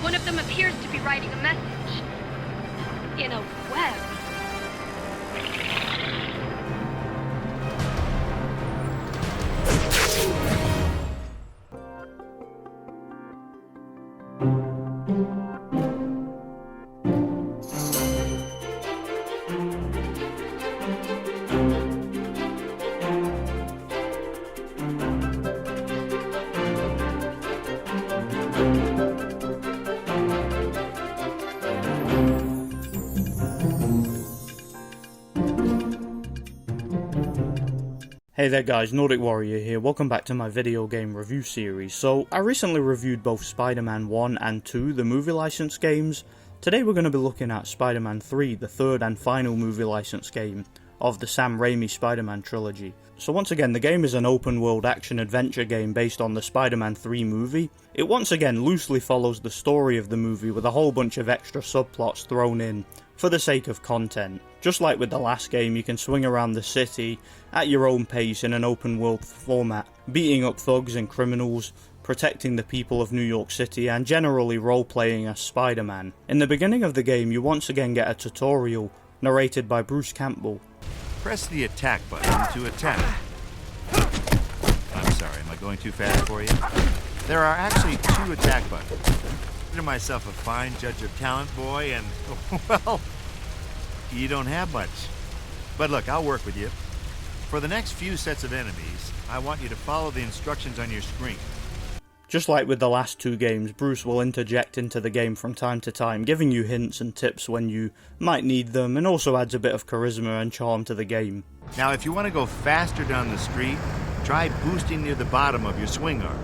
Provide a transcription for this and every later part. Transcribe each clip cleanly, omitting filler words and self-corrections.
One of them appears to be writing a message. In a web. Hey there guys, Nordic Warrior here, welcome back to my video game review series. So, I recently reviewed both Spider-Man 1 and 2, the movie license games. Today we're going to be looking at Spider-Man 3, the third and final movie license game of the Sam Raimi Spider-Man trilogy. So once again, the game is an open-world action-adventure game based on the Spider-Man 3 movie. It once again loosely follows the story of the movie with a whole bunch of extra subplots thrown in for the sake of content. Just like with the last game, you can swing around the city at your own pace in an open world format, beating up thugs and criminals, protecting the people of New York City, and generally role-playing as Spider-Man. In the beginning of the game, you once again get a tutorial narrated by Bruce Campbell. Press the attack button to attack. I'm sorry, am I going too fast for you? There are actually two attack buttons. I consider myself a fine judge of talent, boy, and, well, you don't have much. But look, I'll work with you. For the next few sets of enemies, I want you to follow the instructions on your screen. Just like with the last two games, Bruce will interject into the game from time to time, giving you hints and tips when you might need them, and also adds a bit of charisma and charm to the game. Now, if you want to go faster down the street, try boosting near the bottom of your swing arm.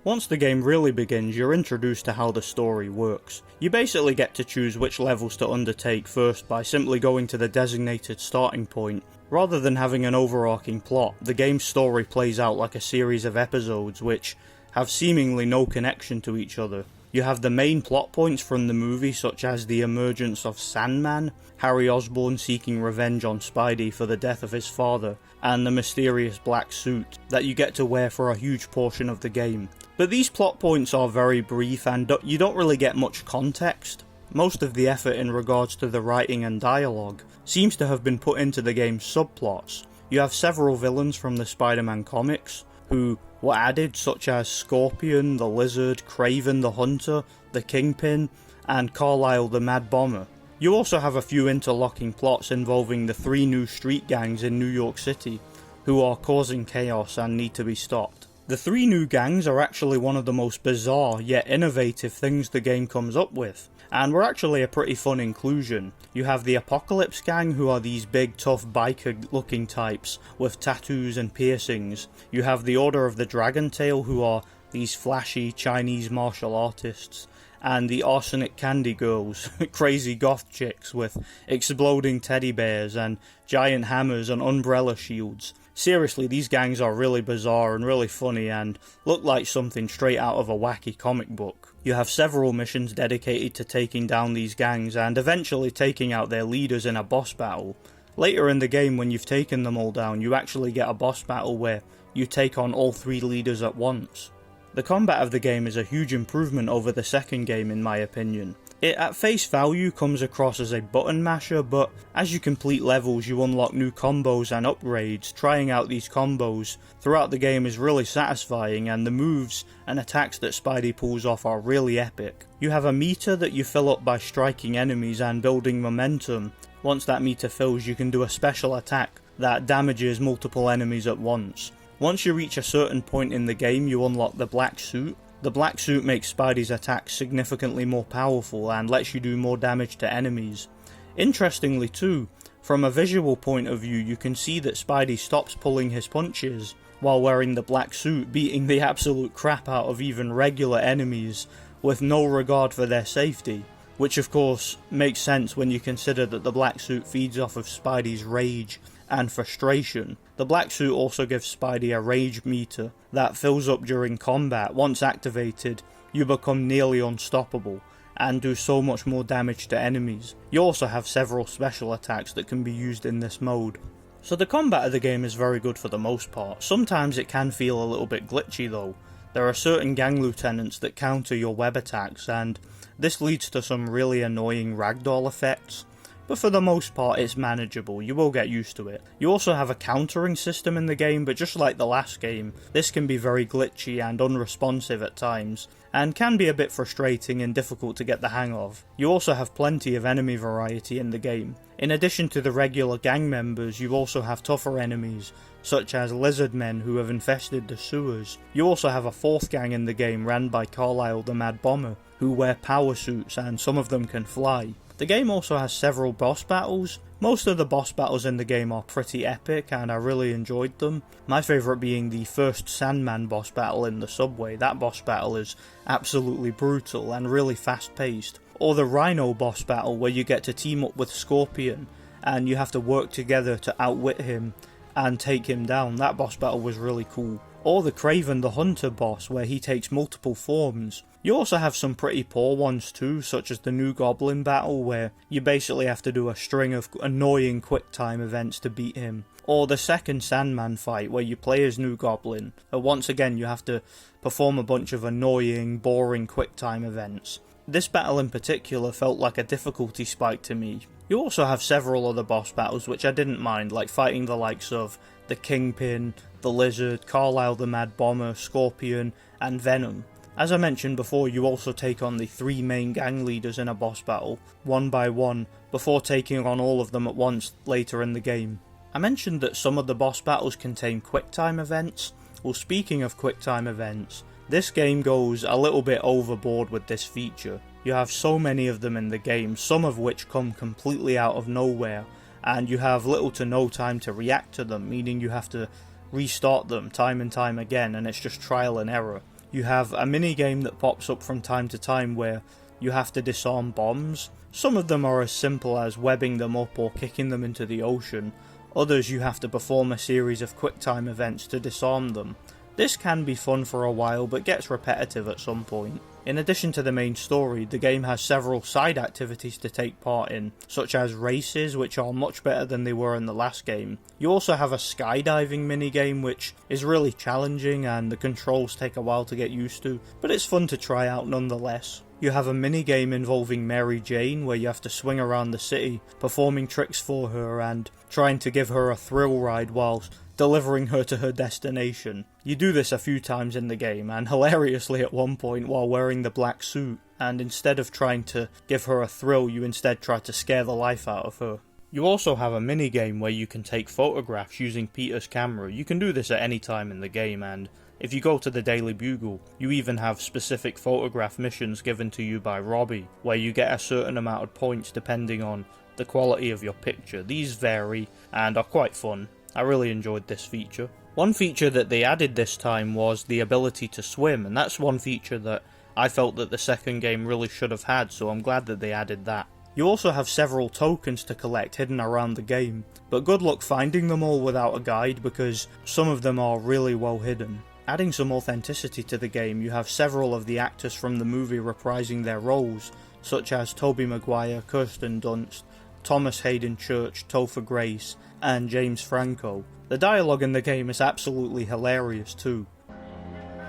Once the game really begins, you're introduced to how the story works. You basically get to choose which levels to undertake first by simply going to the designated starting point. Rather than having an overarching plot, the game's story plays out like a series of episodes which have seemingly no connection to each other. You have the main plot points from the movie, such as the emergence of Sandman, Harry Osborn seeking revenge on Spidey for the death of his father, and the mysterious black suit that you get to wear for a huge portion of the game. But these plot points are very brief and you don't really get much context. Most of the effort in regards to the writing and dialogue seems to have been put into the game's subplots. You have several villains from the Spider-Man comics who were added, such as Scorpion, the Lizard, Kraven the Hunter, the Kingpin, and Carlisle the Mad Bomber. You also have a few interlocking plots involving the three new street gangs in New York City, who are causing chaos and need to be stopped. The three new gangs are actually one of the most bizarre yet innovative things the game comes up with, and were actually a pretty fun inclusion. You have the Apocalypse Gang, who are these big tough biker looking types with tattoos and piercings. You have the Order of the Dragon Tail, who are these flashy Chinese martial artists. And the Arsenic Candy Girls, crazy goth chicks with exploding teddy bears and giant hammers and umbrella shields. Seriously, these gangs are really bizarre and really funny and look like something straight out of a wacky comic book. You have several missions dedicated to taking down these gangs and eventually taking out their leaders in a boss battle. Later in the game, when you've taken them all down, you actually get a boss battle where you take on all three leaders at once. The combat of the game is a huge improvement over the second game in my opinion. It at face value comes across as a button masher, but as you complete levels you unlock new combos and upgrades. Trying out these combos throughout the game is really satisfying, and the moves and attacks that Spidey pulls off are really epic. You have a meter that you fill up by striking enemies and building momentum. Once that meter fills, you can do a special attack that damages multiple enemies at once. Once you reach a certain point in the game, you unlock the black suit. The black suit makes Spidey's attacks significantly more powerful and lets you do more damage to enemies. Interestingly too, from a visual point of view, you can see that Spidey stops pulling his punches while wearing the black suit, beating the absolute crap out of even regular enemies with no regard for their safety. Which of course makes sense when you consider that the black suit feeds off of Spidey's rage and frustration. The black suit also gives Spidey a rage meter that fills up during combat. Once activated, you become nearly unstoppable and do so much more damage to enemies. You also have several special attacks that can be used in this mode. So the combat of the game is very good for the most part. Sometimes it can feel a little bit glitchy though. There are certain gang lieutenants that counter your web attacks, and this leads to some really annoying ragdoll effects, but for the most part it's manageable, you will get used to it. You also have a countering system in the game, but just like the last game, this can be very glitchy and unresponsive at times, and can be a bit frustrating and difficult to get the hang of. You also have plenty of enemy variety in the game. In addition to the regular gang members, you also have tougher enemies, such as lizard men who have infested the sewers. You also have a fourth gang in the game ran by Carlisle the Mad Bomber, who wear power suits and some of them can fly. The game also has several boss battles. Most of the boss battles in the game are pretty epic and I really enjoyed them. My favourite being the first Sandman boss battle in the subway. That boss battle is absolutely brutal and really fast paced. Or the Rhino boss battle where you get to team up with Scorpion and you have to work together to outwit him and take him down. That boss battle was really cool. Or the Kraven the Hunter boss where he takes multiple forms. You also have some pretty poor ones too, such as the New Goblin battle where you basically have to do a string of annoying quick time events to beat him. Or the second Sandman fight where you play as New Goblin, but once again you have to perform a bunch of annoying, boring quick time events. This battle in particular felt like a difficulty spike to me. You also have several other boss battles which I didn't mind, like fighting the likes of the Kingpin, the Lizard, Carlisle the Mad Bomber, Scorpion, and Venom. As I mentioned before, you also take on the 3 main gang leaders in a boss battle, one by one, before taking on all of them at once later in the game. I mentioned that some of the boss battles contain QuickTime events. Well, speaking of QuickTime events, this game goes a little bit overboard with this feature. You have so many of them in the game, some of which come completely out of nowhere, and you have little to no time to react to them, meaning you have to restart them time and time again, and it's just trial and error. You have a mini game that pops up from time to time where you have to disarm bombs. Some of them are as simple as webbing them up or kicking them into the ocean. Others you have to perform a series of QuickTime events to disarm them. This can be fun for a while but gets repetitive at some point. In addition to the main story, the game has several side activities to take part in, such as races, which are much better than they were in the last game. You also have a skydiving minigame, which is really challenging and the controls take a while to get used to, but it's fun to try out nonetheless. You have a minigame involving Mary Jane, where you have to swing around the city, performing tricks for her and trying to give her a thrill ride whilst delivering her to her destination. You do this a few times in the game, and hilariously at one point while wearing the black suit, and instead of trying to give her a thrill, you instead try to scare the life out of her. You also have a minigame where you can take photographs using Peter's camera. You can do this at any time in the game, and if you go to the Daily Bugle, you even have specific photograph missions given to you by Robbie, where you get a certain amount of points depending on the quality of your picture. These vary and are quite fun. I really enjoyed this feature. One feature that they added this time was the ability to swim, and that's one feature that I felt that the second game really should have had, so I'm glad that they added that. You also have several tokens to collect hidden around the game, but good luck finding them all without a guide because some of them are really well hidden. Adding some authenticity to the game, you have several of the actors from the movie reprising their roles, such as Tobey Maguire, Kirsten Dunst, Thomas Hayden Church, Topher Grace, and James Franco. The dialogue in the game is absolutely hilarious too.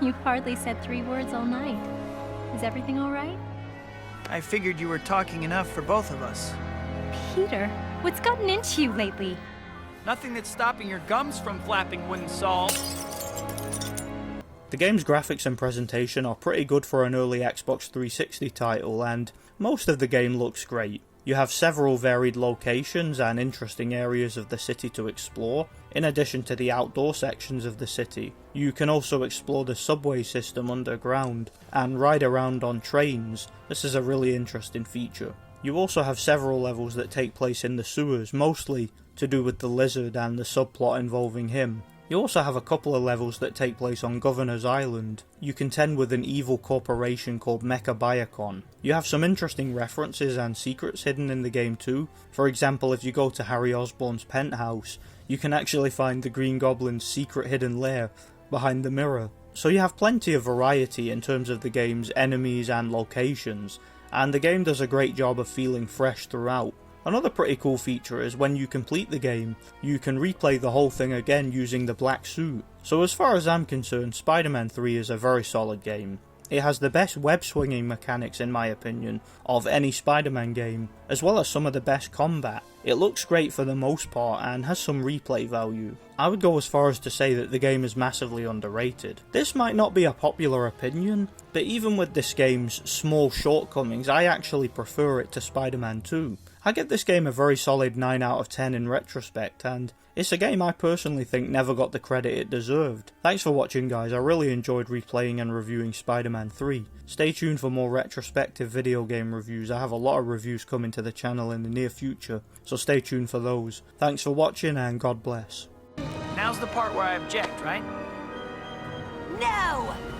You've hardly said 3 words all night. Is everything all right? I figured you were talking enough for both of us. Peter, what's gotten into you lately? Nothing that's stopping your gums from flapping wouldn't solve. The game's graphics and presentation are pretty good for an early Xbox 360 title, and most of the game looks great. You have several varied locations and interesting areas of the city to explore, in addition to the outdoor sections of the city. You can also explore the subway system underground and ride around on trains. This is a really interesting feature. You also have several levels that take place in the sewers, mostly to do with the Lizard and the subplot involving him. You also have a couple of levels that take place on Governor's Island. You contend with an evil corporation called Mecha Biacon. You have some interesting references and secrets hidden in the game too. For example, if you go to Harry Osborn's penthouse, you can actually find the Green Goblin's secret hidden lair behind the mirror. So you have plenty of variety in terms of the game's enemies and locations, and the game does a great job of feeling fresh throughout. Another pretty cool feature is when you complete the game, you can replay the whole thing again using the black suit. So as far as I'm concerned, Spider-Man 3 is a very solid game. It has the best web swinging mechanics in my opinion of any Spider-Man game, as well as some of the best combat. It looks great for the most part and has some replay value. I would go as far as to say that the game is massively underrated. This might not be a popular opinion, but even with this game's small shortcomings, I actually prefer it to Spider-Man 2. I give this game a very solid 9 out of 10 in retrospect, and it's a game I personally think never got the credit it deserved. Thanks for watching guys, I really enjoyed replaying and reviewing Spider-Man 3. Stay tuned for more retrospective video game reviews. I have a lot of reviews coming to the channel in the near future, so stay tuned for those. Thanks for watching and God bless. Now's the part where I object, right? No!